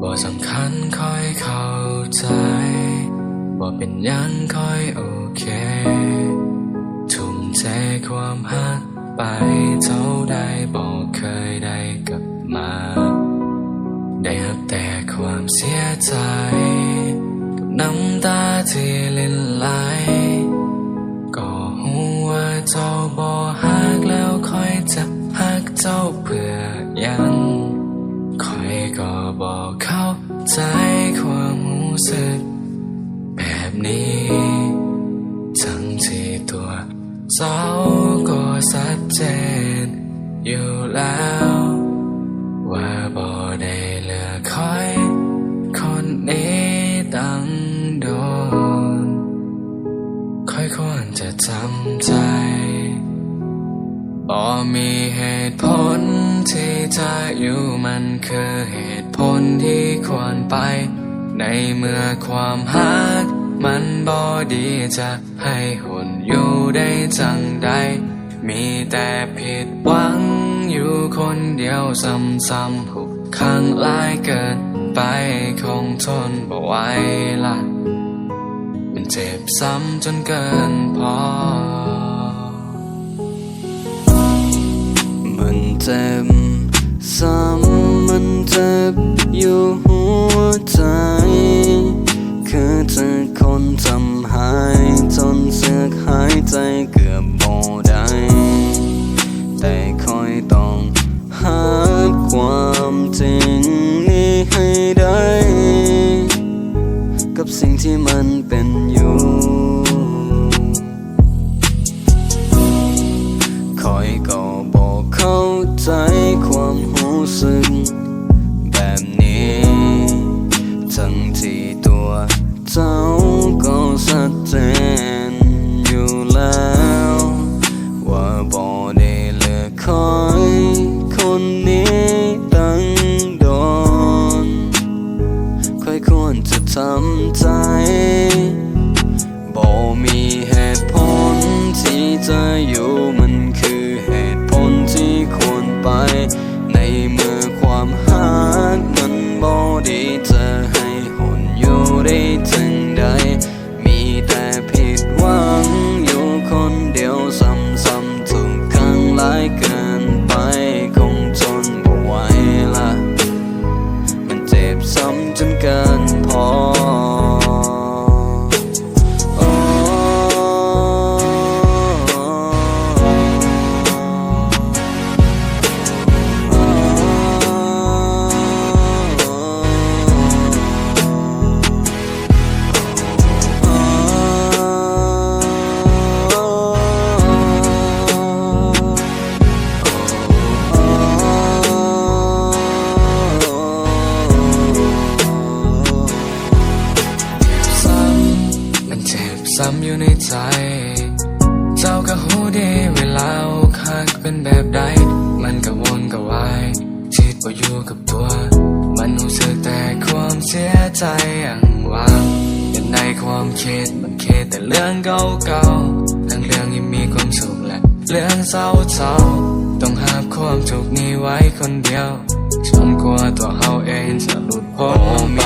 บ่สำคัญค่อยเข้าใจบ่เป็นหยังค่อยโอเคทุ่มเทความฮักไปเท่าใดบ่เคยได้กลับมาได้หับแต่ความเสียใจกับน้ำตาที่เล่นไหลก็หูว่าเจ้าบ่ฮักแล้วค่อยจะฮักเจ้าเพื่อยังค่อยก็บ่เข้าใจความรู้สึกแบบนี้ทั้งที่ตัวเจ้าก็ชัดเจนอยู่แล้วว่าบ่ได้เลือกคอยคนนี้ตั้งโดนค่อยควรจะจำใจบ่มีเหตุผลที่จะอยู่มันคือเหตุผลที่ควรไปในเมื่อความฮักมันบ่ดีจะให้หุ่นอยู่ได้จังใดมีแต่ผิดหวังอยู่คนเดียวซ้ำๆหุบข้างหลายเกินไปคงทนบ่ไหวละมันเจ็บซ้ำจนเกินพอมันเจ็บซ้ำมันเจ็บอยู่หัวใจคือเธอคนทำหายจนเสือกหายใจเกือบบ่ได้แต่คอยต้องหาความจริงนี้ให้ได้กับสิ่งที่มันเป็นอยู่คอยก็บอกเข้าใจความรู้สึกแบบนี้ทั้งที่ตัวเจ้าก็ชัดเจนอยู่แล้วว่าบ่ได้เลือกคอยคนนี้ตั้งโดนค่อยควรจะทำใจบ่มีเหตุผลที่จะอยู่มันคือเหตุผลที่ควรไปในเมื่อความฮักมันบ่ดีจะให้หุ่นอยู่ได้จึงใดมีแต่ผิดหวังอยู่คนเดียวซ้ำๆทุกครั้งหลายเกินไปคงทนบ่ไหวละมันเจ็บซ้ำจนเกินพอซ้ำอยู่ในใจเจ้าก็หูดีเวลาอกหักเป็นแบบใดมันก็วนก็วายคิดว่าอยู่กับตัวมันรู้สึกแต่ความเสียใจอย่างว่างยังในความคิดมันคิดแต่เรื่องเก่าๆทั้งเรื่องที่มีความสุขและเรื่องเศร้าต้องหาความทุกข์นี้ไว้คนเดียวจนกว่าตัวเฮาเองจะหลุดพ้นไป